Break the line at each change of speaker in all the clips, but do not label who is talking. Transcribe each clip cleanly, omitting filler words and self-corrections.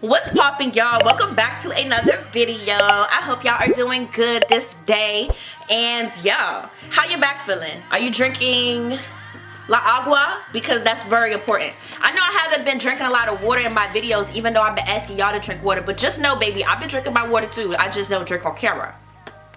What's popping, y'all? Welcome back to another video. I hope y'all are doing good this day. And y'all, how your back feeling? Are you drinking la agua? Because that's very important. I know I haven't been drinking a lot of water in my videos, even though I've been asking y'all to drink water, but just know, baby, I've been drinking my water too. I just don't drink on camera.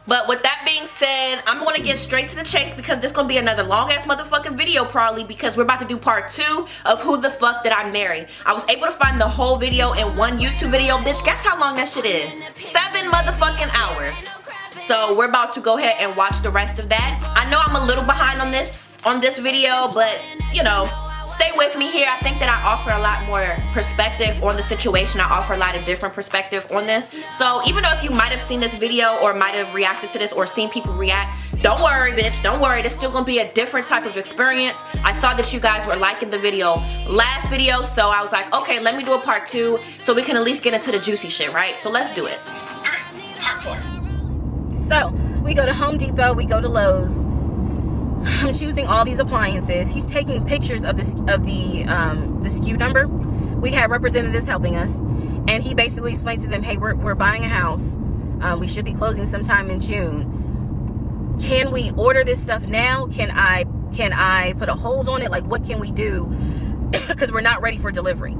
But with that being said, I'm going to get straight to the chase because this going to be another long ass motherfucking video probably, because we're about to do part 2 of Who the Fuck Did I Marry. I was able to find the whole video in one YouTube video. Bitch, guess how long that shit is? 7 motherfucking hours. So we're about to go ahead and watch the rest of that. I know I'm a little behind on this video, but you know, stay with me here. I think that I offer a lot more perspective on the situation. I offer a lot of different perspective on this. So even though if you might have seen this video or might have reacted to this or seen people react, don't worry, bitch, don't worry. It's still gonna be a different type of experience. I saw that you guys were liking the last video, so I was like, okay, let me do a part 2 so we can at least get into the juicy shit, right? So let's do it. Alright, part 4.
So we go to Home Depot, we go to Lowe's. I'm choosing all these appliances. He's taking pictures of the SKU number. We have representatives helping us, and he basically explains to them, hey, we're buying a house. We should be closing sometime in June. Can we order this stuff now? Can I put a hold on it? Like, what can we do? Because we're not ready for delivery.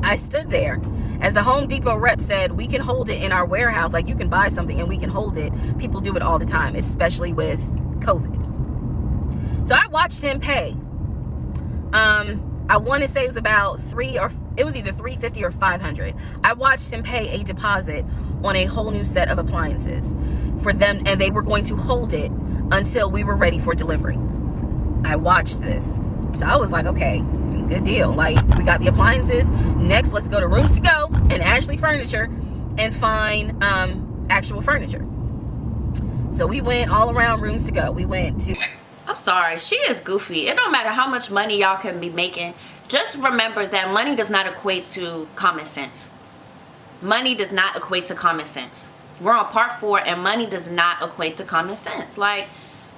I stood there as the Home Depot rep said, we can hold it in our warehouse. Like, you can buy something and we can hold it. People do it all the time, especially with COVID. So I watched him pay. I want to say it was about it was either $350 or $500. I watched him pay a deposit on a whole new set of appliances for them, and they were going to hold it until we were ready for delivery. I watched this. So I was like, okay, good deal. Like, we got the appliances. Next, let's go to Rooms to Go and Ashley Furniture and find actual furniture. So we went all around Rooms to Go. We went to...
I'm sorry, she is goofy. It don't matter how much money y'all can be making. Just remember that money does not equate to common sense. Money does not equate to common sense. We're on part 4 and money does not equate to common sense. Like,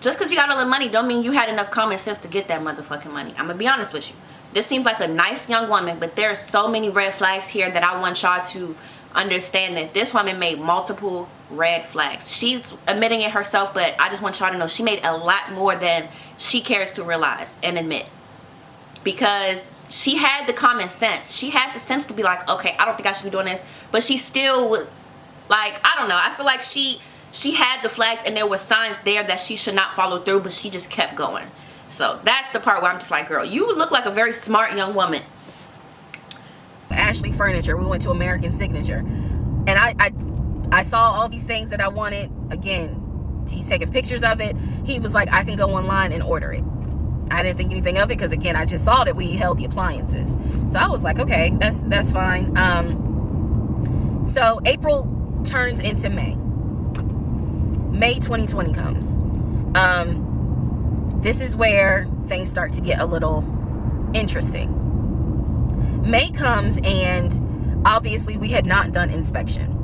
just because you got all the money don't mean you had enough common sense to get that motherfucking money. I'm gonna be honest with you. This seems like a nice young woman, but there's so many red flags here that I want y'all to understand that this woman made multiple red flags. She's admitting it herself, but I just want y'all to know she made a lot more than she cares to realize and admit, because she had the common sense. She had the sense to be like, okay, I don't think I should be doing this, but she still, like, I don't know, I feel like she had the flags and there were signs there that she should not follow through, but she just kept going. So that's the part where I'm just like, girl, you look like a very smart young woman.
Ashley Furniture, we went to American Signature, and I saw all these things that I wanted. Again, he's taking pictures of it. He was like, I can go online and order it. I didn't think anything of it because, again, I just saw that we held the appliances. So I was like, okay, that's fine. So April turns into May. May 2020 comes. This is where things start to get a little interesting. May comes, and obviously we had not done inspection.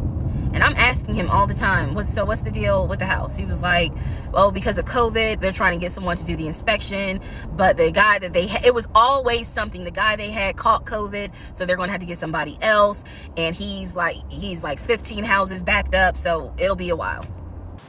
And I'm asking him all the time, what's the deal with the house? He was like, well, because of COVID, they're trying to get someone to do the inspection. But the guy that it was always something. The guy they had caught COVID, so they're going to have to get somebody else. And he's like 15 houses backed up, so it'll be a while.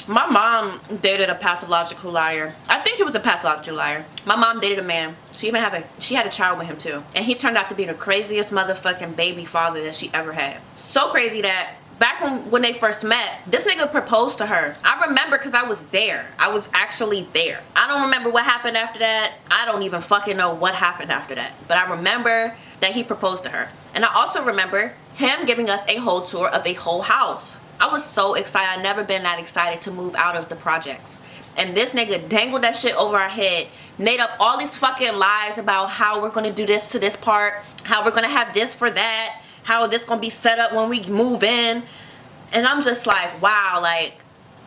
My mom dated a pathological liar. I think he was a pathological liar. My mom dated a man. She had a child with him too. And he turned out to be the craziest motherfucking baby father that she ever had. So crazy that back when they first met, this nigga proposed to her. I remember because I was there. I was actually there. I don't remember what happened after that. I don't even fucking know what happened after that. But I remember that he proposed to her. And I also remember him giving us a whole tour of a whole house. I was so excited. I've never been that excited to move out of the projects. And this nigga dangled that shit over our head, made up all these fucking lies about how we're gonna do this to this part, how we're gonna have this for that, how this gonna be set up when we move in. And I'm just like, wow, like,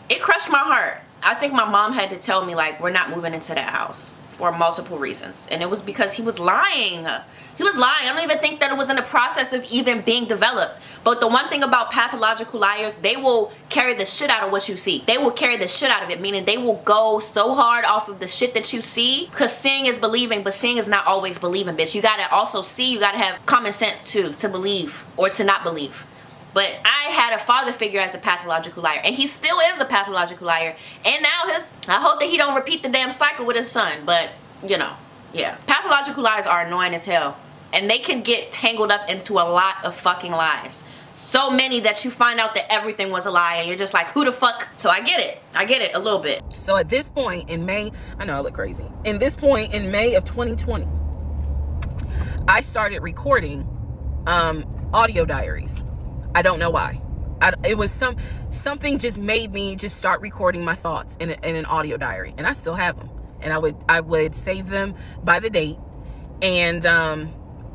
it crushed my heart. I think my mom had to tell me, like, we're not moving into that house. for multiple reasons. And it was because he was lying. He was lying. I don't even think that it was in the process of even being developed. But the one thing about pathological liars, they will carry the shit out of what you see. They will carry the shit out of it, meaning they will go so hard off of the shit that you see, because seeing is believing, but seeing is not always believing, bitch. You gotta also see, you gotta have common sense too, to believe or to not believe. But I had a father figure as a pathological liar, and he still is a pathological liar. And now I hope that he don't repeat the damn cycle with his son, but you know, yeah. Pathological lies are annoying as hell, and they can get tangled up into a lot of fucking lies. So many that you find out that everything was a lie, and you're just like, who the fuck? So I get it a little bit.
So at this point in May, I know I look crazy. In this point in May of 2020, I started recording audio diaries. I don't know why. It was something just made me just start recording my thoughts in an audio diary, and I still have them. And I would save them by the date, and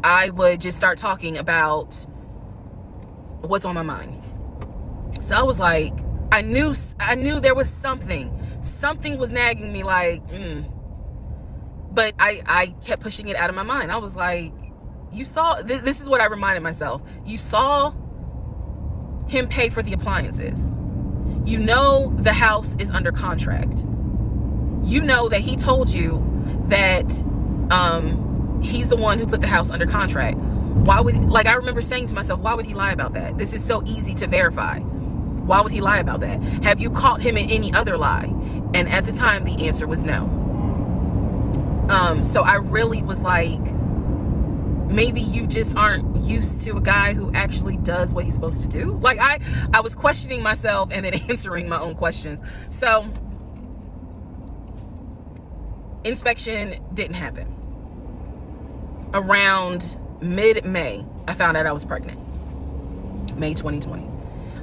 I would just start talking about what's on my mind. So I was like, I knew there was something was nagging me, like, but I kept pushing it out of my mind. I was like, you saw, this is what I reminded myself. You saw him pay for the appliances. You know the house is under contract. You know that he told you that he's the one who put the house under contract. Why would, like, I remember saying to myself, why would he lie about that? This is so easy to verify. Why would he lie about that? Have you caught him in any other lie? And at the time, the answer was no. So I really was like, maybe you just aren't used to a guy who actually does what he's supposed to do. Like, I was questioning myself and then answering my own questions. So inspection didn't happen. Around mid-May, I found out I was pregnant. May 2020.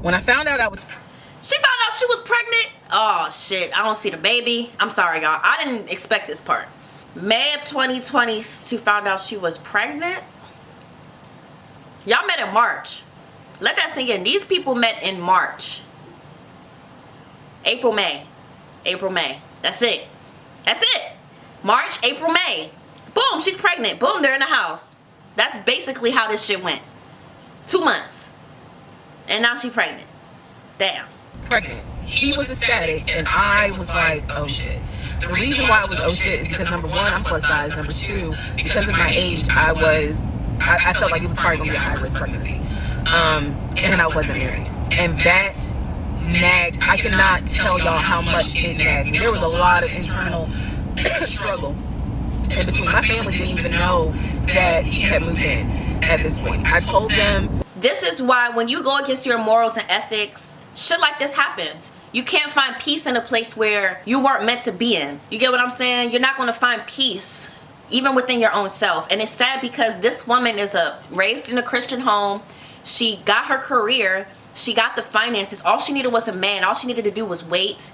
When I found out
she found out she was pregnant. Oh shit, I don't see the baby. I'm sorry, y'all. I didn't expect this part. May of 2020, she found out she was pregnant. Y'all met in March. Let that sink in. These people met in March. April, May. That's it. March, April, May. Boom, she's pregnant. Boom, they're in the house. That's basically how this shit went. 2 months. And now she's pregnant. Damn.
Pregnant. He was ecstatic, and I was like, oh shit. The reason why I was oh shit is because, number one, I'm plus size. Number two, because of my age, I felt like it was probably going to be a high-risk pregnancy. And I wasn't married. And that nagged. I cannot tell y'all how much it nagged me. There was a lot of internal struggle. And between my family didn't even know that he had moved in at this point. I told them.
This is why when you go against your morals and ethics, shit like this happens. You can't find peace in a place where you weren't meant to be in. You get what I'm saying? You're not going to find peace even within your own self. And it's sad because this woman is raised in a Christian home. She got her career. She got the finances. All she needed was a man. All she needed to do was wait,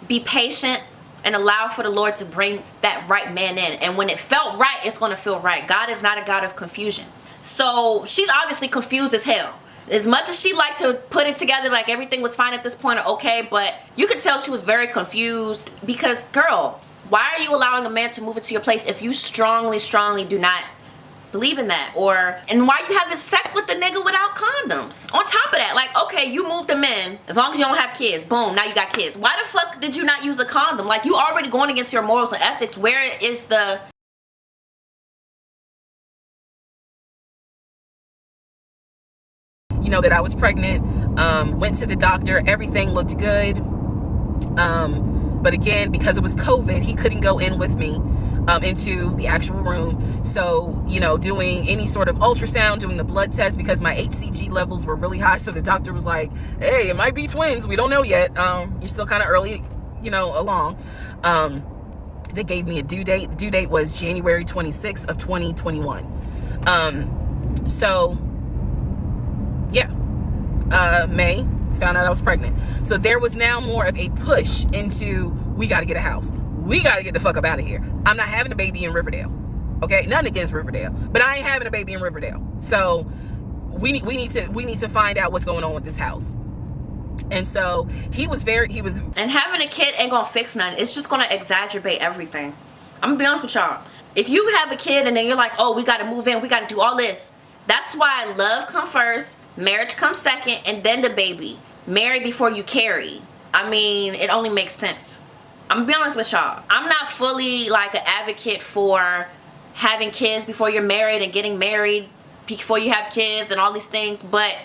be patient, and allow for the Lord to bring that right man in. And when it felt right, it's going to feel right. God is not a God of confusion. So she's obviously confused as hell. As much as she liked to put it together like everything was fine at this point, or okay, but you could tell she was very confused because, girl, why are you allowing a man to move into your place if you strongly do not believe in that? And why you having sex with the nigga without condoms? On top of that, like, okay, you moved him in, as long as you don't have kids, boom, now you got kids. Why the fuck did you not use a condom? Like, you already going against your morals and ethics. Where is the...
You know, that I was pregnant, went to the doctor, everything looked good. But again, because it was COVID, he couldn't go in with me into the actual room. So, you know, doing any sort of ultrasound, doing the blood test, because my HCG levels were really high. So the doctor was like, hey, it might be twins. We don't know yet. You're still kind of early, you know, along. They gave me a due date. The due date was January 26th of 2021. So yeah, May, found out I was pregnant. So there was now more of a push into, we got to get a house. We got to get the fuck up out of here. I'm not having a baby in Riverdale. Okay, nothing against Riverdale, but I ain't having a baby in Riverdale. So we need to find out what's going on with this house. And so he was
and having a kid ain't gonna fix nothing. It's just gonna exacerbate everything. I'm gonna be honest with y'all. If you have a kid and then you're like, oh, we gotta move in, we gotta do all this. That's why love comes first, marriage comes second, and then the baby. Marry before you carry. I mean, it only makes sense. I'm gonna be honest with y'all. I'm not fully like an advocate for having kids before you're married and getting married before you have kids and all these things, but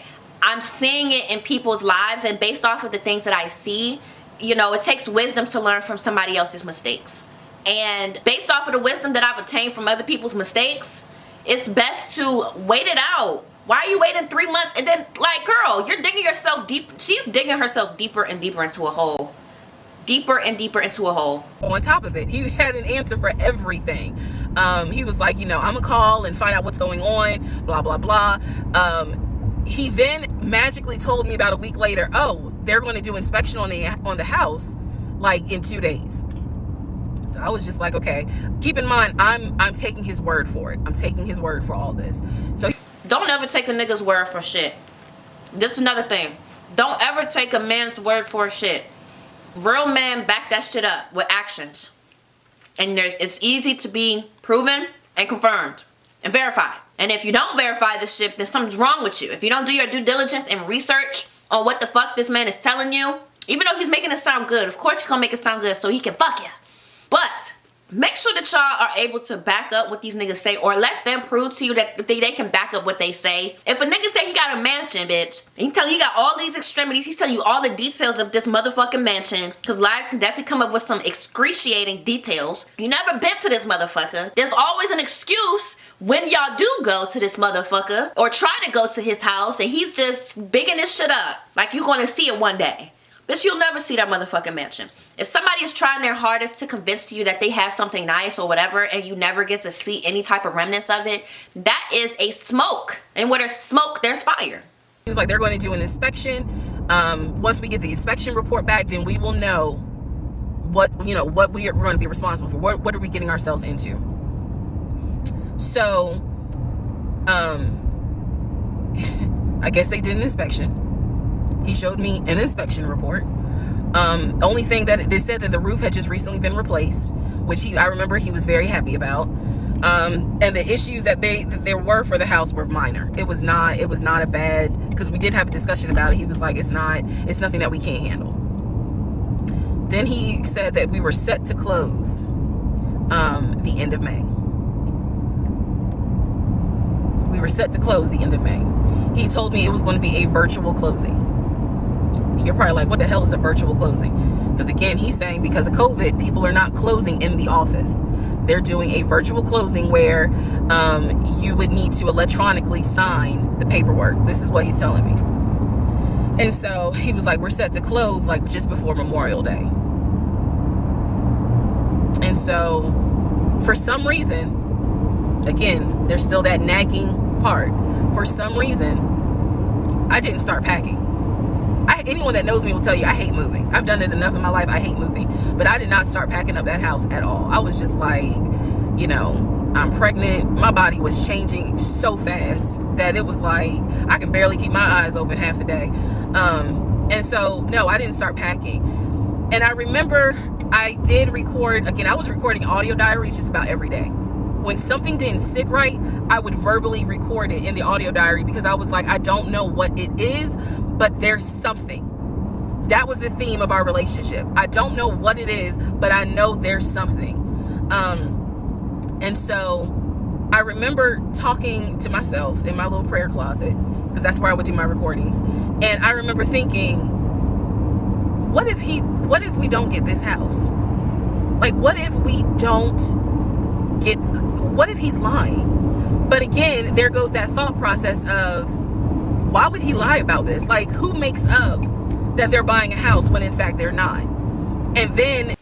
I'm seeing it in people's lives, and based off of the things that I see, you know, it takes wisdom to learn from somebody else's mistakes. And based off of the wisdom that I've obtained from other people's mistakes, it's best to wait it out. Why are you waiting 3 months? And then, like, girl, you're digging yourself deep. She's digging herself deeper and deeper into a hole. Deeper and deeper into a hole.
On top of it, he had an answer for everything. He was like, you know, I'm gonna call and find out what's going on, blah, blah, blah. He then magically told me about a week later, oh, they're going to do inspection on the house like in 2 days. So I was just like, okay, keep in mind, I'm taking his word for it. I'm taking his word for all this. So
don't ever take a nigga's word for shit. Just another thing. Don't ever take a man's word for shit. Real men back that shit up with actions. And it's easy to be proven and confirmed and verified. And if you don't verify this shit, then something's wrong with you. If you don't do your due diligence and research on what the fuck this man is telling you, even though he's making it sound good, of course he's gonna make it sound good so he can fuck you. But make sure that y'all are able to back up what these niggas say, or let them prove to you that they can back up what they say. If a nigga say he got a mansion, bitch, and he telling you he got all these extremities, he's telling you all the details of this motherfucking mansion, because lies can definitely come up with some excruciating details. You never been to this motherfucker. There's always an excuse when y'all do go to this motherfucker, or try to go to his house, and he's just bigging this shit up like you're gonna see it one day. Bitch, you'll never see that motherfucking mansion. If somebody is trying their hardest to convince you that they have something nice or whatever, and you never get to see any type of remnants of it, that is a smoke. And where there's smoke, there's fire.
He was like, they're going to do an inspection. Once we get the inspection report back, then we will know what we are going to be responsible for. What are we getting ourselves into? So, I guess they did an inspection. He showed me an inspection report. Only thing that they said that the roof had just recently been replaced, which I remember he was very happy about. And the issues that there were for the house were minor. It was not a bad, because we did have a discussion about it. He was like, it's nothing that we can't handle. Then he said that we were set to close the end of May. We were set to close the end of May. He told me it was going to be a virtual closing. You're probably like, what the hell is a virtual closing? Because again, he's saying because of COVID, people are not closing in the office. They're doing a virtual closing where you would need to electronically sign the paperwork. This is what he's telling me. And so he was like, we're set to close like just before Memorial Day. And so for some reason, again, there's still that nagging part. For some reason, I didn't start packing. Anyone that knows me will tell you I hate moving. I've done it enough in my life. I hate moving. But I did not start packing up that house at all. I was just like, I'm pregnant. My body was changing so fast that it was like I can barely keep my eyes open half the day. And so, no, I didn't start packing. And I remember I did record, again, I was recording audio diaries just about every day. When something didn't sit right, I would verbally record it in the audio diary because I was like, I don't know what it is, but there's something. That was the theme of our relationship. I don't know what it is, but I know there's something. And so I remember talking to myself in my little prayer closet, because that's where I would do my recordings. And I remember thinking, what if we don't get this house? Like, what if he's lying? But again, there goes that thought process of, why would he lie about this? Like, who makes up that they're buying a house when in fact they're not? And then,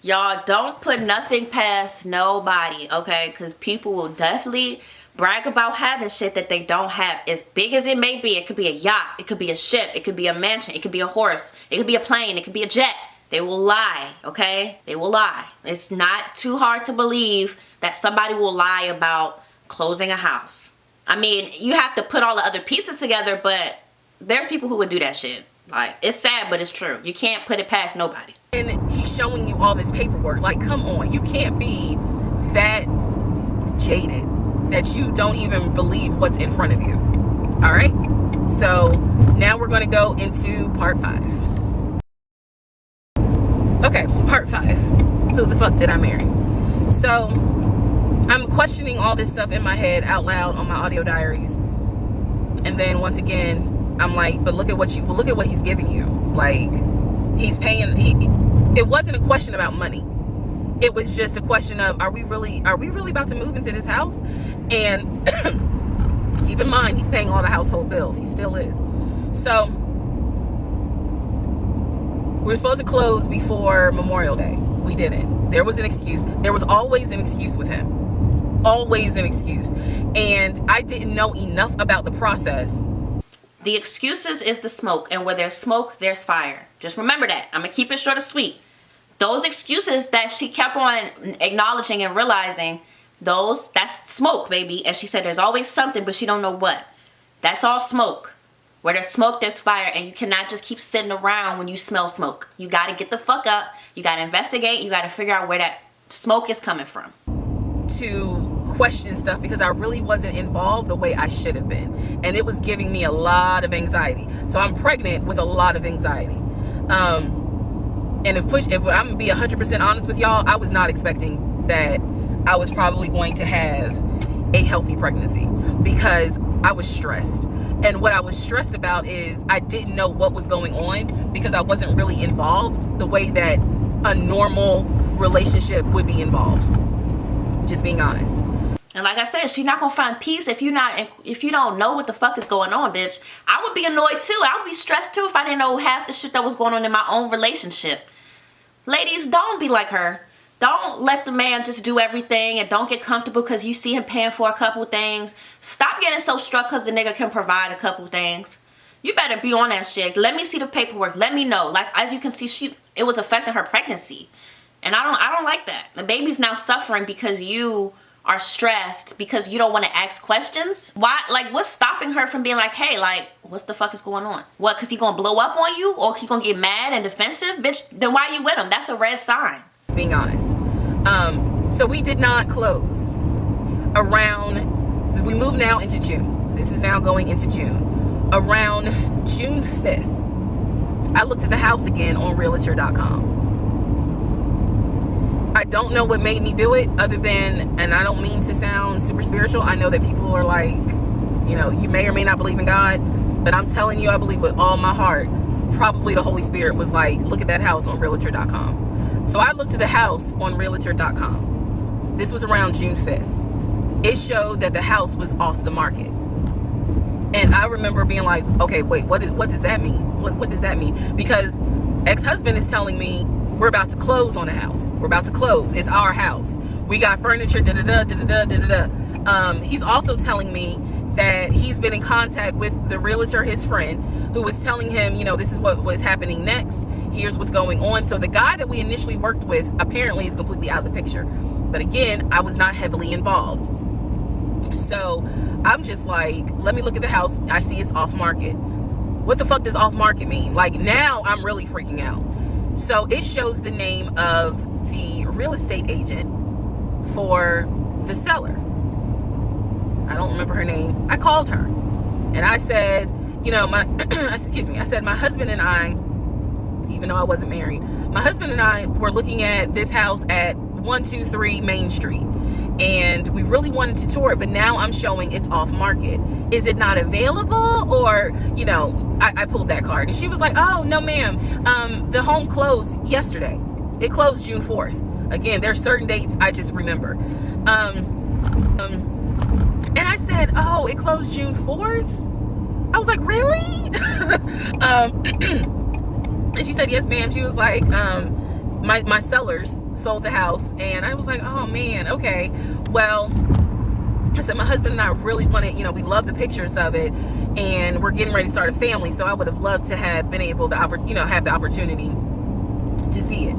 y'all, don't put nothing past nobody, okay? Because people will definitely brag about having shit that they don't have. As big as it may be, it could be a yacht, it could be a ship, it could be a mansion, it could be a horse, it could be a plane, it could be a jet. They will lie, okay? They will lie. It's not too hard to believe that somebody will lie about closing a house. I mean, you have to put all the other pieces together, but there's people who would do that shit. Like, it's sad, but it's true. You can't put it past nobody.
And he's showing you all this paperwork. Like, come on, you can't be that jaded that you don't even believe what's in front of you. All right, so now we're going to go into part 5. Okay, part 5. Who the fuck did I marry? So I'm questioning all this stuff in my head out loud on my audio diaries, and then once again I'm like, but look at what he's giving you. Like, he's paying. It wasn't a question about money. It was just a question of, are we really about to move into this house? And keep in mind, he's paying all the household bills. He still is. So we were supposed to close before Memorial Day. We didn't. There was an excuse. There was always an excuse with him. Always an excuse. And I didn't know enough about the process.
The excuses is the smoke, and where there's smoke, there's fire. Just remember that. I'm gonna keep it short and sweet. Those excuses that she kept on acknowledging and realizing, that's smoke, baby. And she said there's always something, but she don't know what. That's all smoke. Where there's smoke, there's fire, and you cannot just keep sitting around when you smell smoke. You got to get the fuck up. You got to investigate. You got to figure out where that smoke is coming from.
To question stuff because I really wasn't involved the way I should have been. And it was giving me a lot of anxiety. So I'm pregnant with a lot of anxiety. And if I'm going to be 100% honest with y'all, I was not expecting that I was probably going to have a healthy pregnancy because I was stressed. And what I was stressed about is I didn't know what was going on because I wasn't really involved the way that a normal relationship would be involved. Just being honest.
And like I said, she's not gonna find peace if you don't know what the fuck is going on, bitch. I would be annoyed too. I would be stressed too if I didn't know half the shit that was going on in my own relationship. Ladies, don't be like her. Don't let the man just do everything and don't get comfortable because you see him paying for a couple things. Stop getting so struck because the nigga can provide a couple things. You better be on that shit. Let me see the paperwork. Let me know. Like, as you can see, it was affecting her pregnancy. And I don't like that. The baby's now suffering because you are stressed, because you don't want to ask questions. Why? Like, what's stopping her from being like, hey, like, what's the fuck is going on? What, because he gonna blow up on you? Or he gonna get mad and defensive? Bitch, then why you with him? That's a red sign.
Being honest. So we did not close around, we moved now into June. This is now going into June. Around June 5th, I looked at the house again on Realtor.com. I don't know what made me do it other than, and I don't mean to sound super spiritual. I know that people are like, you know, you may or may not believe in God, but I'm telling you, I believe with all my heart. Probably the Holy Spirit was like, look at that house on Realtor.com. So I looked at the house on Realtor.com. This was around June 5th. It showed that the house was off the market. And I remember being like, okay, wait, what does that mean? What does that mean? Because ex-husband is telling me, we're about to close on the house. We're about to close. It's our house. We got furniture, da-da-da, da-da-da, da-da-da. He's also telling me that he's been in contact with the realtor, his friend, who was telling him, you know, this is what was happening next. Here's what's going on. So the guy that we initially worked with apparently is completely out of the picture. But again, I was not heavily involved. So I'm just like, let me look at the house. I see it's off market. What the fuck does off market mean? Like, now I'm really freaking out. So it shows the name of the real estate agent for the seller. I don't remember her name. I called her and I said, you know, I said, my husband and I, even though I wasn't married, my husband and I were looking at this house at 123 Main Street. And we really wanted to tour it, but now I'm showing it's off market. Is it not available? Or, you know, I pulled that card and she was like, oh, no, ma'am. The home closed yesterday. It closed June 4th. Again, there's certain dates I just remember. And I said, oh, it closed June 4th? I was like, really? And she said, yes, ma'am. She was like, my sellers sold the house. And I was like, oh man, okay. Well, I said, my husband and I really wanted, you know, we love the pictures of it and we're getting ready to start a family. So I would have loved to have been able to, you know, have the opportunity to see it.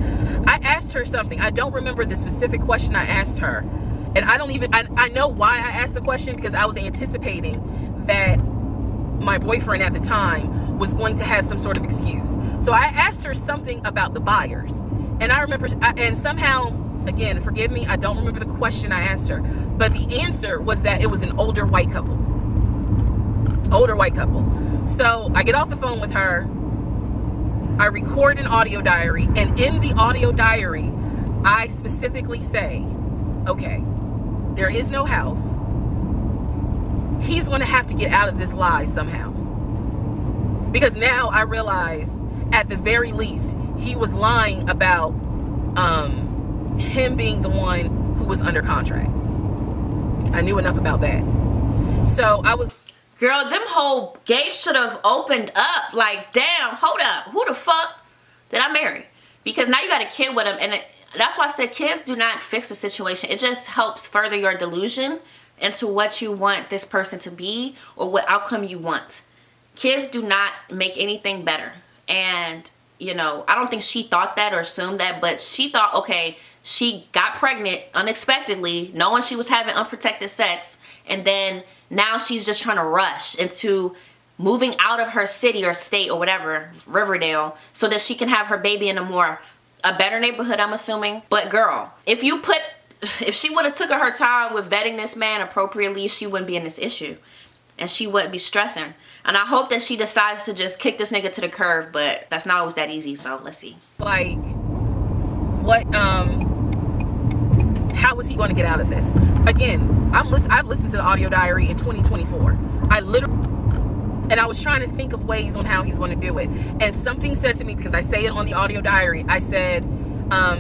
I asked her something. I don't remember the specific question I asked her. And I know why I asked the question, because I was anticipating that my boyfriend at the time was going to have some sort of excuse. So I asked her something about the buyers. And I remember, and somehow, again, forgive me, I don't remember the question I asked her. But the answer was that it was an older white couple. Older white couple. So I get off the phone with her. I record an audio diary. And in the audio diary, I specifically say, okay, there is no house. He's going to have to get out of this lie somehow. Because now I realize, at the very least, he was lying about him being the one who was under contract. I knew enough about that. So I was...
Girl, them whole gates should have opened up. Like, damn, hold up. Who the fuck did I marry? Because now you got a kid with him. And that's why I said kids do not fix the situation. It just helps further your delusion into what you want this person to be or what outcome you want. Kids do not make anything better. And, you know, I don't think she thought that or assumed that, but she thought, okay, she got pregnant unexpectedly, knowing she was having unprotected sex, and then now she's just trying to rush into moving out of her city or state or whatever, Riverdale, so that she can have her baby in a better neighborhood, I'm assuming. But girl, if she would have took her time with vetting this man appropriately, she wouldn't be in this issue. And she wouldn't be stressing. And I hope that she decides to just kick this nigga to the curb, but that's not always that easy, so let's see.
Like, what, how is he going to get out of this? Again, I've listened to the audio diary in 2024. And I was trying to think of ways on how he's going to do it. And something said to me, because I say it on the audio diary, I said,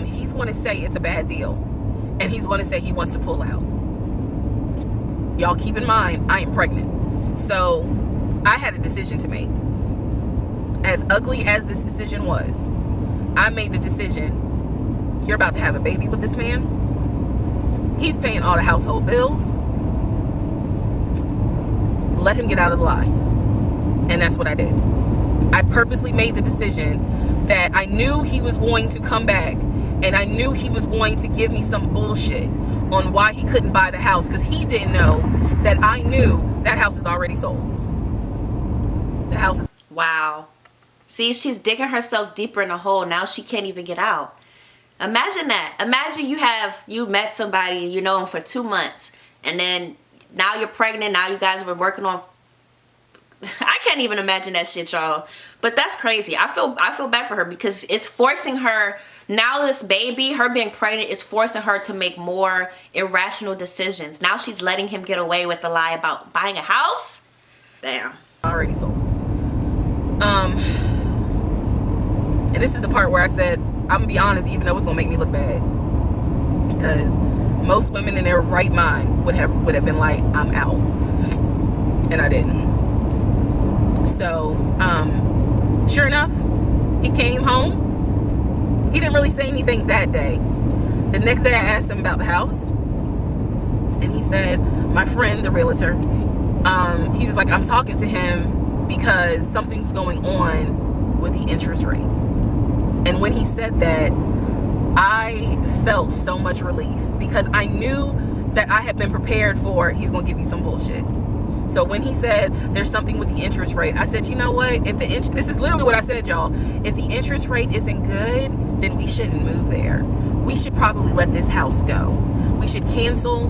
he's going to say it's a bad deal. And he's going to say he wants to pull out. Y'all keep in mind, I am pregnant. So I had a decision to make. As ugly as this decision was, I made the decision, you're about to have a baby with this man. He's paying all the household bills. Let him get out of the lie. And that's what I did. I purposely made the decision that I knew he was going to come back, and I knew he was going to give me some bullshit on why he couldn't buy the house, because he didn't know that I knew that house is already sold. The house is...
Wow. See, she's digging herself deeper in a hole. Now she can't even get out. Imagine that. Imagine you met somebody, you know him for 2 months, and then now you're pregnant. Now you guys were working on... I can't even imagine that shit, y'all. But that's crazy. I feel bad for her, because it's forcing her... Now this baby, her being pregnant, is forcing her to make more irrational decisions. Now she's letting him get away with the lie about buying a house. Damn.
Already sold. And this is the part where I said, I'm gonna be honest, even though it's gonna make me look bad, because most women in their right mind would have been like, I'm out, and I didn't. So sure enough, he came home. He didn't really say anything that day. The next day I asked him about the house, and he said, my friend, the realtor, he was like, I'm talking to him because something's going on with the interest rate. And when he said that, I felt so much relief, because I knew that I had been prepared for, he's going to give you some bullshit. So when he said there's something with the interest rate, I said, you know what? This is literally what I said, y'all. If the interest rate isn't good, then we shouldn't move there. We should probably let this house go. We should cancel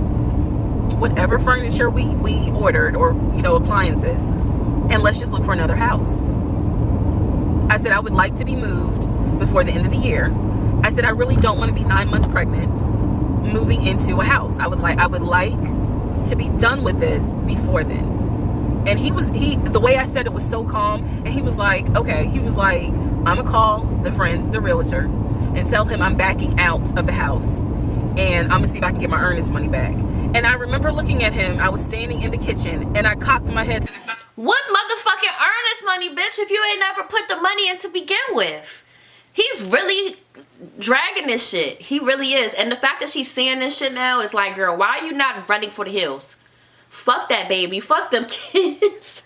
whatever furniture we ordered, or, you know, appliances, and let's just look for another house. I said, I would like to be moved before the end of the year. I said, I really don't want to be 9 months pregnant moving into a house. I would like to be done with this before then. And the way I said it was so calm, and he was like, okay. He was like, I'm gonna call the realtor, and tell him I'm backing out of the house, and I'm gonna see if I can get my earnest money back. And I remember looking at him. I was standing in the kitchen, and I cocked my head to the side.
What motherfucking earnest money, bitch, if you ain't never put the money in to begin with? He's really dragging this shit. He really is. And the fact that she's seeing this shit now is like, girl, why are you not running for the hills? Fuck that baby. Fuck them kids.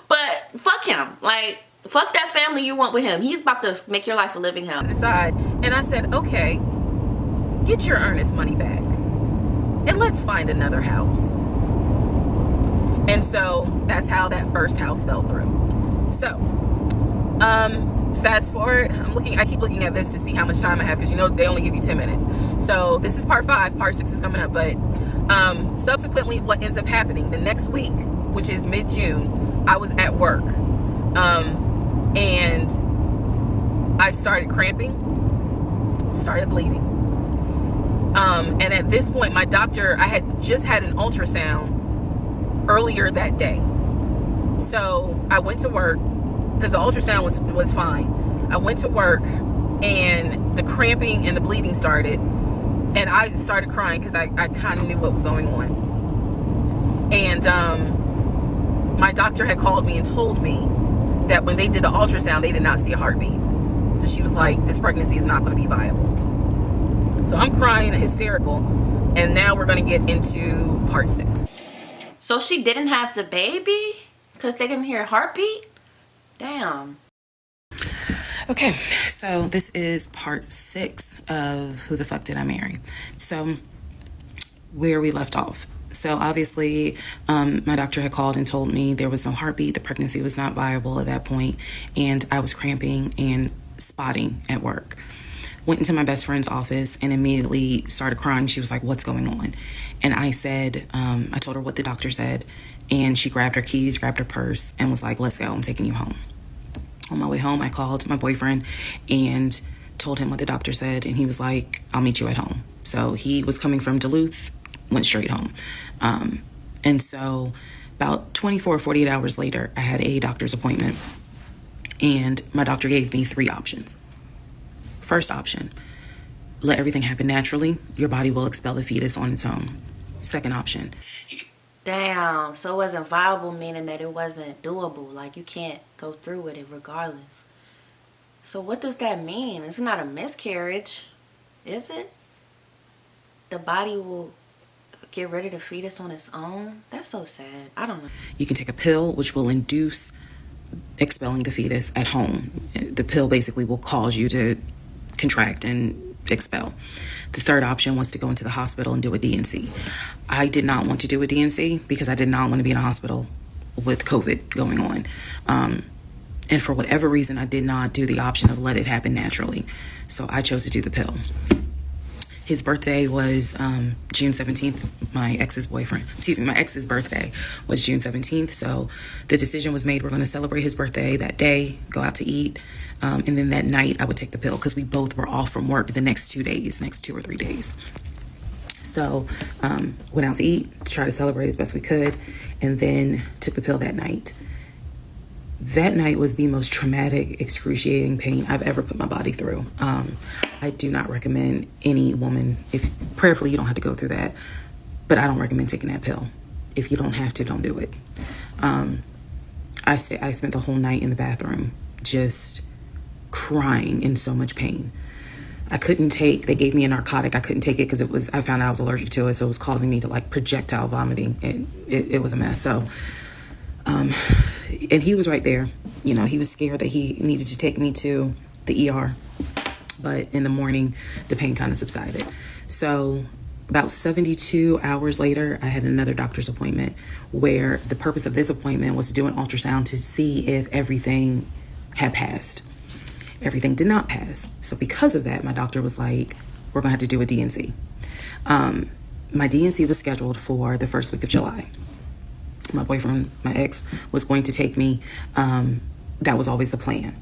But fuck him. Like, fuck that family you want with him. He's about to make your life a living hell.
Decide. And I said, okay, get your earnest money back, and let's find another house. And so that's how that first house fell through. So, fast forward, I keep looking at this to see how much time I have, because they only give you 10 minutes. So this is part 5, part 6 is coming up. But subsequently, what ends up happening the next week, which is mid-June, I was at work, and I started cramping, started bleeding. And at this point, my doctor, I had just had an ultrasound earlier that day. So I went to work, because the ultrasound was fine. I went to work, and the cramping and the bleeding started, and I started crying because I kind of knew what was going on. And my doctor had called me and told me that when they did the ultrasound, they did not see a heartbeat. So she was like, this pregnancy is not going to be viable. So I'm crying and hysterical, and now we're going to get into part 6.
So she didn't have the baby because they didn't hear a heartbeat? Damn.
Okay, so this is part 6 of Who the Fuck Did I Marry? So where we left off. So obviously, my doctor had called and told me there was no heartbeat. The pregnancy was not viable at that point, and I was cramping and spotting at work. Went into my best friend's office and immediately started crying. She was like, what's going on? And I said, I told her what the doctor said, and she grabbed her keys, grabbed her purse, and was like, let's go, I'm taking you home. On my way home, I called my boyfriend and told him what the doctor said, and he was like, I'll meet you at home. So he was coming from Duluth, went straight home. And so about 24 or 48 hours later, I had a doctor's appointment, and my doctor gave me 3 options. First option, let everything happen naturally. Your body will expel the fetus on its own. Second option.
Damn, so it wasn't viable, meaning that it wasn't doable. Like, you can't go through with it regardless. So what does that mean? It's not a miscarriage, is it? The body will get rid of the fetus on its own? That's so sad. I don't know.
You can take a pill which will induce expelling the fetus at home. The pill basically will cause you to contract and expel. The third option was to go into the hospital and do a D&C. I did not want to do a D&C because I did not want to be in a hospital with COVID going on. And for whatever reason, I did not do the option of let it happen naturally. So I chose to do the pill. His birthday was June 17th. My ex's birthday was June 17th. So the decision was made, we're going to celebrate his birthday that day, go out to eat. And then that night I would take the pill because we both were off from work the next 2 or 3 days. So went out to eat, to try to celebrate as best we could, and then took the pill that night. That night was the most traumatic, excruciating pain I've ever put my body through. I do not recommend any woman, prayerfully you don't have to go through that, but I don't recommend taking that pill. If you don't have to, don't do it. I spent the whole night in the bathroom just crying in so much pain. They gave me a narcotic. I couldn't take it because I found out I was allergic to it, so it was causing me to like projectile vomiting, and it was a mess. So and he was right there. He was scared that he needed to take me to the ER. But in the morning, the pain kind of subsided. So about 72 hours later, I had another doctor's appointment where the purpose of this appointment was to do an ultrasound to see if everything had passed. Everything did not pass. So because of that, my doctor was like, we're going to have to do a D&C. My D&C was scheduled for the first week of July. My boyfriend, my ex, was going to take me. That was always the plan.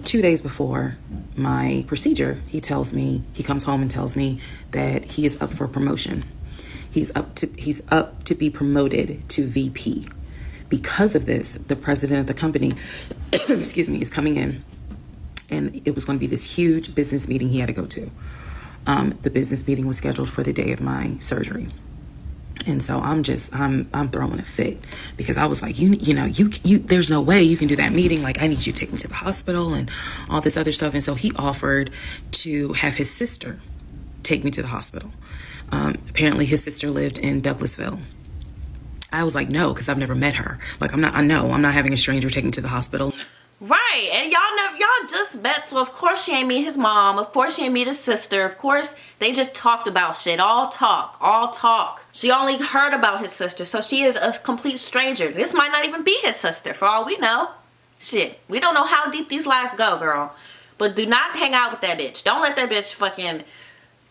2 days before my procedure, he comes home and tells me that he is up for promotion. He's up to be promoted to VP. Because of this, the president of the company, is coming in, and it was going to be this huge business meeting he had to go to. The business meeting was scheduled for the day of my surgery. And so I'm throwing a fit because I was like, you there's no way you can do that meeting. Like, I need you to take me to the hospital and all this other stuff. And so he offered to have his sister take me to the hospital. Apparently his sister lived in Douglasville. I was like, no, because I've never met her. Like, I'm not having a stranger take me to the hospital.
Right. Right, and y'all just met, so of course she ain't meet his mom, of course she ain't meet his sister, of course they just talked about shit, all talk. She only heard about his sister, so she is a complete stranger. This might not even be his sister, for all we know. Shit, we don't know how deep these lies go, girl. But do not hang out with that bitch. Don't let that bitch fucking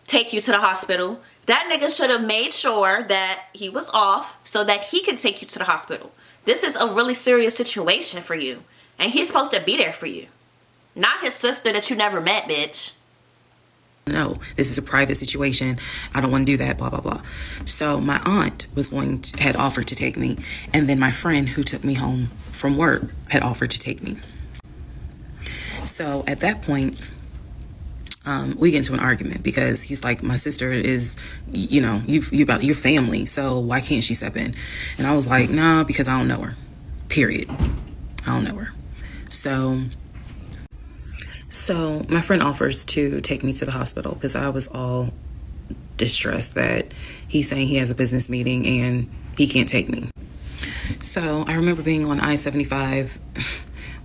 take you to the hospital. That nigga should have made sure that he was off so that he could take you to the hospital. This is a really serious situation for you. And he's supposed to be there for you. Not his sister that you never met, bitch.
No, this is a private situation. I don't want to do that, blah, blah, blah. So my aunt had offered to take me. And then my friend who took me home from work had offered to take me. So at that point, we get into an argument because he's like, my sister is, you about your family. So why can't she step in? And I was like, nah, because I don't know her. Period. I don't know her. So my friend offers to take me to the hospital because I was all distressed that he's saying he has a business meeting and he can't take me. So I remember being on I-75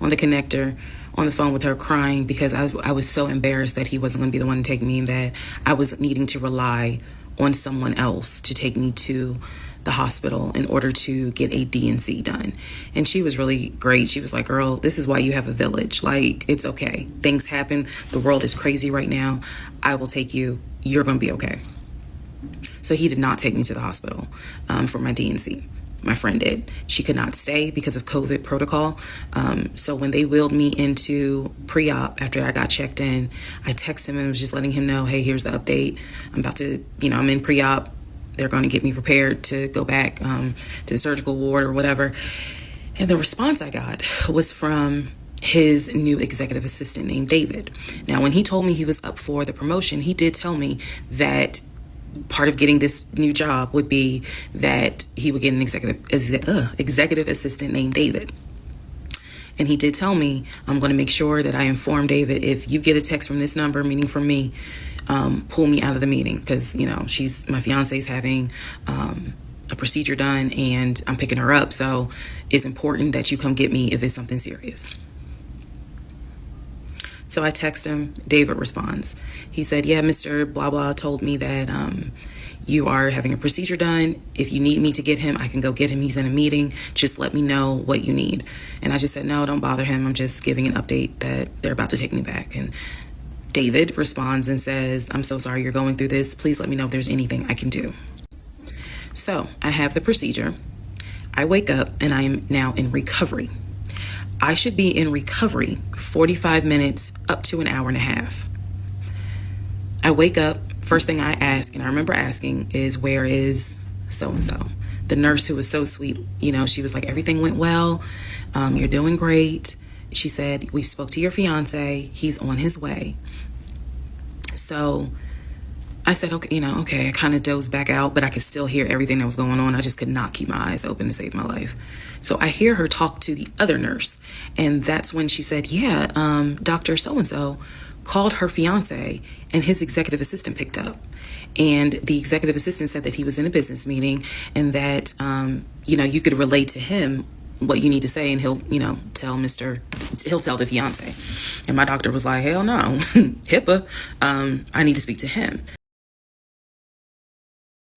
on the connector on the phone with her crying because I was so embarrassed that he wasn't going to be the one to take me and that I was needing to rely on someone else to take me to the hospital in order to get a D&C done. And she was really great. She was like, girl, this is why you have a village. Like, it's okay. Things happen. The world is crazy right now. I will take you. You're going to be okay. So he did not take me to the hospital for my D&C. My friend did. She could not stay because of COVID protocol. So when they wheeled me into pre-op after I got checked in, I texted him and was just letting him know, hey, here's the update. I'm about to, I'm in pre-op. They're going to get me prepared to go back to the surgical ward or whatever. And the response I got was from his new executive assistant named David. Now, when he told me he was up for the promotion, he did tell me that part of getting this new job would be that he would get an executive assistant named David. And he did tell me, I'm going to make sure that I inform David if you get a text from this number, meaning from me, pull me out of the meeting because, my fiance's having a procedure done and I'm picking her up. So it's important that you come get me if it's something serious. So I text him. David responds. He said, yeah, Mr. Blah, blah told me that you are having a procedure done. If you need me to get him, I can go get him. He's in a meeting. Just let me know what you need. And I just said, no, don't bother him. I'm just giving an update that they're about to take me back. And David responds and says, I'm so sorry you're going through this. Please let me know if there's anything I can do. So I have the procedure. I wake up and I am now in recovery. I should be in recovery 45 minutes up to an hour and a half. I wake up. First thing I ask, and I remember asking, is where is so-and-so? The nurse who was so sweet, she was like, everything went well. You're doing great. She said, we spoke to your fiance. He's on his way. So I said, okay. I kind of dozed back out, but I could still hear everything that was going on. I just could not keep my eyes open to save my life. So I hear her talk to the other nurse. And that's when she said, yeah, Dr. So-and-so called her fiance and his executive assistant picked up. And the executive assistant said that he was in a business meeting and that, you could relate to him what you need to say and he'll tell the fiance. And my doctor was like, hell no, HIPAA, I need to speak to him.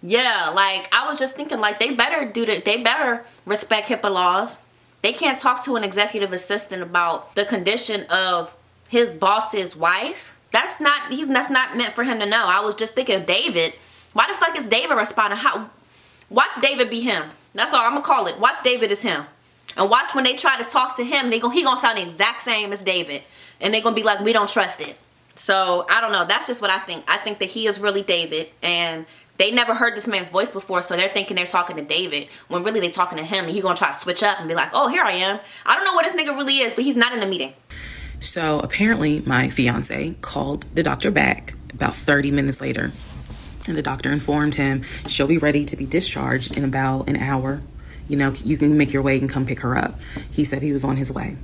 Yeah, like I was just thinking, like they better respect HIPAA laws. They can't talk to an executive assistant about the condition of his boss's wife. That's not meant for him to know. I was just thinking of David. Why the fuck is David responding? Watch David be him. That's all I'm gonna call it. Watch David as him. And watch when they try to talk to him, he gonna sound the exact same as David. And they're gonna be like, we don't trust it. So I don't know. That's just what I think. I think that he is really David, and they never heard this man's voice before, so they're thinking they're talking to David when really they're talking to him, and he's gonna try to switch up and be like, oh, here I am. I don't know what this nigga really is, but he's not in the meeting.
So apparently my fiance called the doctor back about 30 minutes later, and the doctor informed him she'll be ready to be discharged in about an hour. You can make your way and come pick her up. He said he was on his way.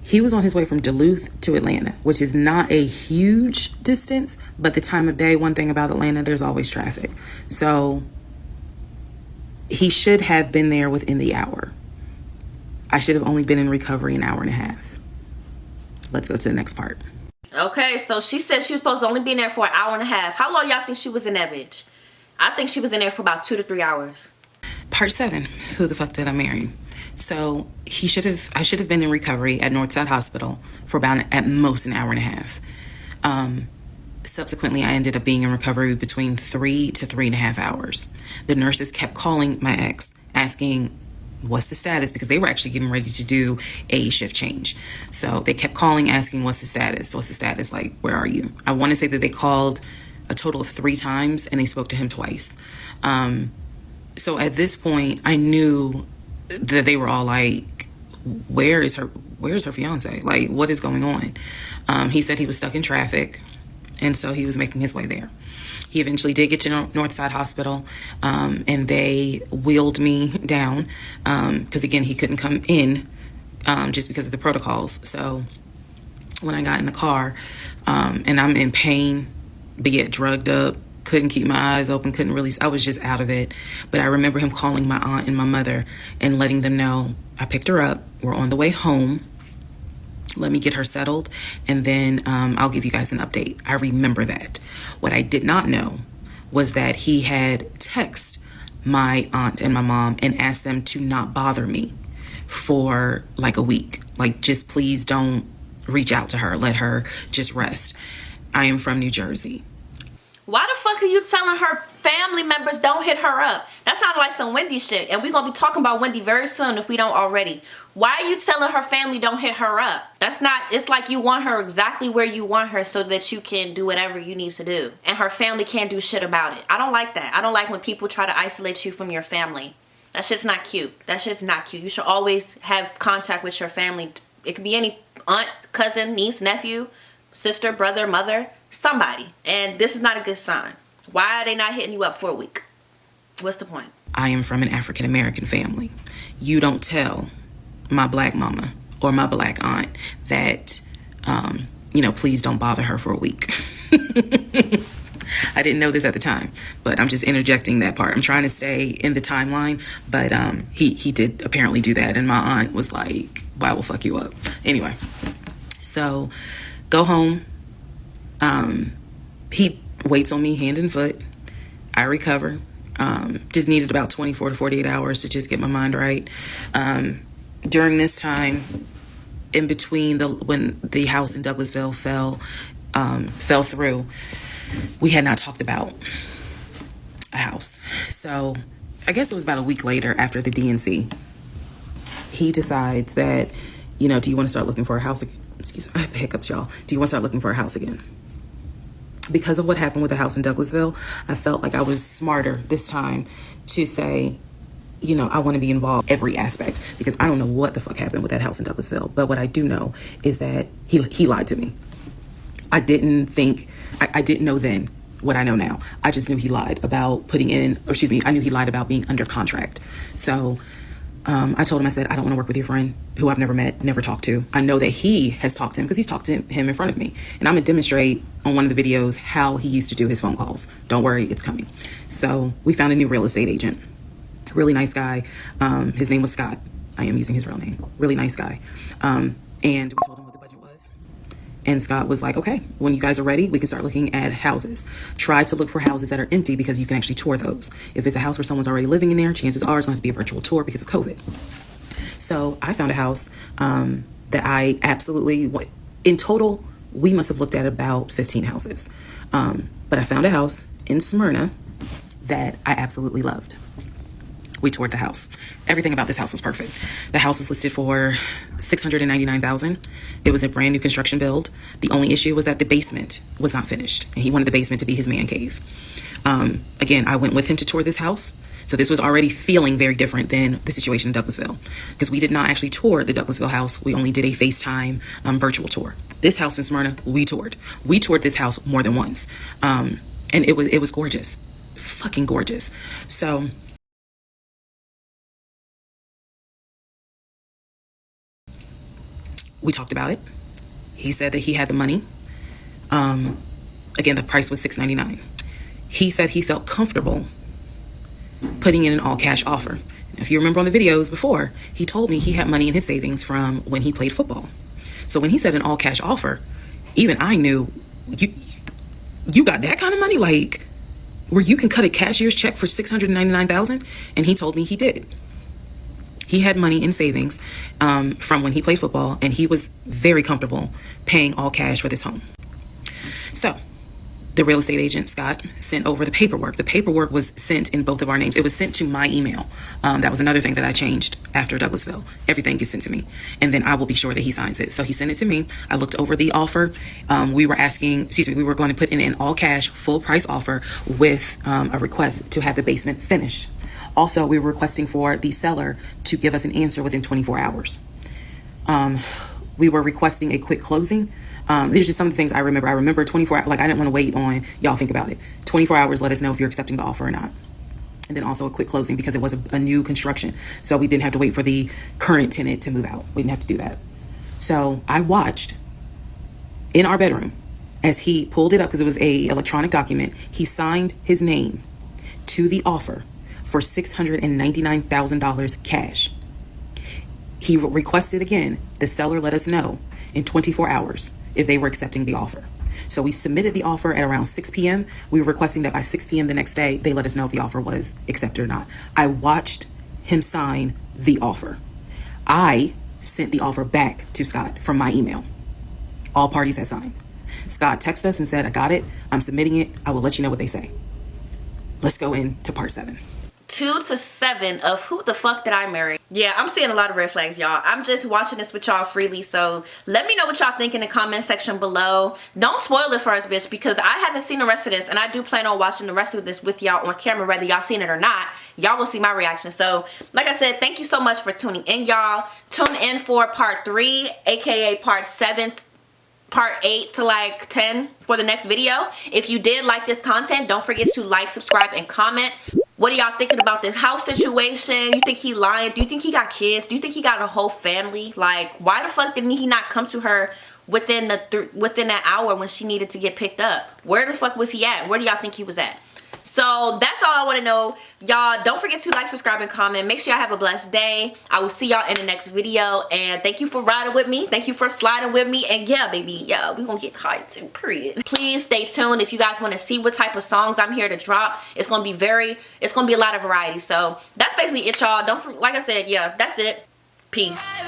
He was on his way from Duluth to Atlanta, which is not a huge distance, but the time of day, one thing about Atlanta, there's always traffic. So he should have been there within the hour. I should have only been in recovery an hour and a half. let's go to the next part.
Okay, so she said she was supposed to only be in there for an hour and a half. How long y'all think she was in that bitch? I think she was in there for about 2 to 3 hours.
Part 7, who the fuck did I marry? So I should have been in recovery at Northside Hospital for about at most an hour and a half. Subsequently, I ended up being in recovery between 3 to 3.5 hours. The nurses kept calling my ex, asking what's the status, because they were actually getting ready to do a shift change. So they kept calling, asking what's the status, like, where are you? I want to say that they called a total of 3 times and they spoke to him twice. So at this point, I knew that they were all like, where is her fiance? Like, what is going on? He said he was stuck in traffic, and so he was making his way there. He eventually did get to Northside Hospital, and they wheeled me down because, again, he couldn't come in just because of the protocols. So when I got in the car, and I'm in pain, but yet drugged up, couldn't keep my eyes open, I was just out of it. But I remember him calling my aunt and my mother and letting them know I picked her up, we're on the way home, let me get her settled, and then I'll give you guys an update. I remember that. What I did not know was that he had texted my aunt and my mom and asked them to not bother me for like a week. Like, just please don't reach out to her, let her just rest. I am from New Jersey.
Why the fuck are you telling her family members don't hit her up? That sounded like some Wendy shit, and we're gonna be talking about Wendy very soon if we don't already. Why are you telling her family don't hit her up? That's not, it's like you want her exactly where you want her so that you can do whatever you need to do, and her family can't do shit about it. I don't like that. I don't like when people try to isolate you from your family. That shit's not cute. That shit's not cute. You should always have contact with your family. It could be any aunt, cousin, niece, nephew, sister, brother, mother, somebody. And this is not a good sign. Why are they not hitting you up for a week? What's the point?
I am from an African American family. You don't tell my black mama or my black aunt that, please don't bother her for a week. I didn't know this at the time, but I'm just interjecting that part. I'm trying to stay in the timeline, but he did apparently do that, and my aunt was like, "I will fuck you up." Anyway, so go home. He waits on me hand and foot. I recover. Just needed about 24 to 48 hours to just get my mind right. During this time, in between when the house in Douglasville fell through, we had not talked about a house. So I guess it was about a week later, after the DNC, he decides that, do you want to start looking for a house again? Excuse me, I have hiccups, y'all. Do you want to start looking for a house again? Because of what happened with the house in Douglasville, I felt like I was smarter this time to say, I want to be involved every aspect, because I don't know what the fuck happened with that house in Douglasville. But what I do know is that he lied to me. I didn't know then what I know now. I just knew he lied about I knew he lied about being under contract. So I told him, I said, I don't want to work with your friend who I've never met, never talked to. I know that he has talked to him because he's talked to him in front of me. And I'm going to demonstrate on one of the videos how he used to do his phone calls. Don't worry, it's coming. So we found a new real estate agent. Really nice guy. His name was Scott. I am using his real name. Really nice guy. And we told him what the budget was. And Scott was like, okay, when you guys are ready, we can start looking at houses. Try to look for houses that are empty, because you can actually tour those. If it's a house where someone's already living in there, chances are it's going to be a virtual tour because of COVID. So I found a house that I absolutely, in total, we must have looked at about 15 houses. But I found a house in Smyrna that I absolutely loved. We toured the house. Everything about this house was perfect. The house was listed for $699,000. It was a brand new construction build. The only issue was that the basement was not finished, and he wanted the basement to be his man cave. Again, I went with him to tour this house. So this was already feeling very different than the situation in Douglasville, because we did not actually tour the Douglasville house. We only did a FaceTime virtual tour. This house in Smyrna, we toured. We toured this house more than once. And it was gorgeous. Fucking gorgeous. So we talked about it. He said that he had the money. Again, the price was $699. He said he felt comfortable putting in an all-cash offer. If you remember on the videos before, he told me he had money in his savings from when he played football. So when he said an all cash offer, even I knew, you got that kind of money, like where you can cut a cashier's check for $699,000? And he told me he did. He had money in savings from when he played football, and he was very comfortable paying all cash for this home. So the real estate agent, Scott, sent over the paperwork. The paperwork was sent in both of our names. It was sent to my email. That was another thing that I changed after Douglasville. Everything gets sent to me, and then I will be sure that he signs it. So he sent it to me. I looked over the offer. We were going to put in an all cash, full price offer with a request to have the basement finished. Also, we were requesting for the seller to give us an answer within 24 hours. We were requesting a quick closing. These are just some of the things I remember. I remember 24 hours, like I didn't want to wait on, y'all think about it. 24 hours, let us know if you're accepting the offer or not. And then also a quick closing because it was a new construction. So we didn't have to wait for the current tenant to move out. We didn't have to do that. So I watched in our bedroom as he pulled it up, because it was a electronic document. He signed his name to the offer for $699,000 cash. He requested again, the seller let us know in 24 hours if they were accepting the offer. So we submitted the offer at around 6 p.m. We were requesting that by 6 p.m. the next day, they let us know if the offer was accepted or not. I watched him sign the offer. I sent the offer back to Scott from my email. All parties had signed. Scott texted us and said, I got it. I'm submitting it. I will let you know what they say. Let's go into part 7.
2 to 7 of who the fuck did I marry? Yeah, I'm seeing a lot of red flags, y'all. I'm just watching this with y'all freely, so let me know what y'all think in the comment section below. Don't spoil it for us, bitch, because I haven't seen the rest of this, and I do plan on watching the rest of this with y'all on camera, whether y'all seen it or not. Y'all will see my reaction. So, like I said, thank you so much for tuning in, y'all. Tune in for part 3, aka part 7, part 8 to like 10 for the next video. If you did like this content, don't forget to like, subscribe, and comment. What are y'all thinking about this house situation? You think he lying? Do you think he got kids? Do you think he got a whole family? Like, why the fuck didn't he not come to her within that hour when she needed to get picked up? Where the fuck was he at? Where do y'all think he was at? So that's all I want to know. Y'all, don't forget to like, subscribe, and comment. Make sure y'all have a blessed day. I will see y'all in the next video. And thank you for riding with me. Thank you for sliding with me. And yeah, baby, yeah, we're going to get high too, period. Please stay tuned if you guys want to see what type of songs I'm here to drop. It's going to be a lot of variety. So that's basically it, y'all. Like I said, yeah, that's it. Peace.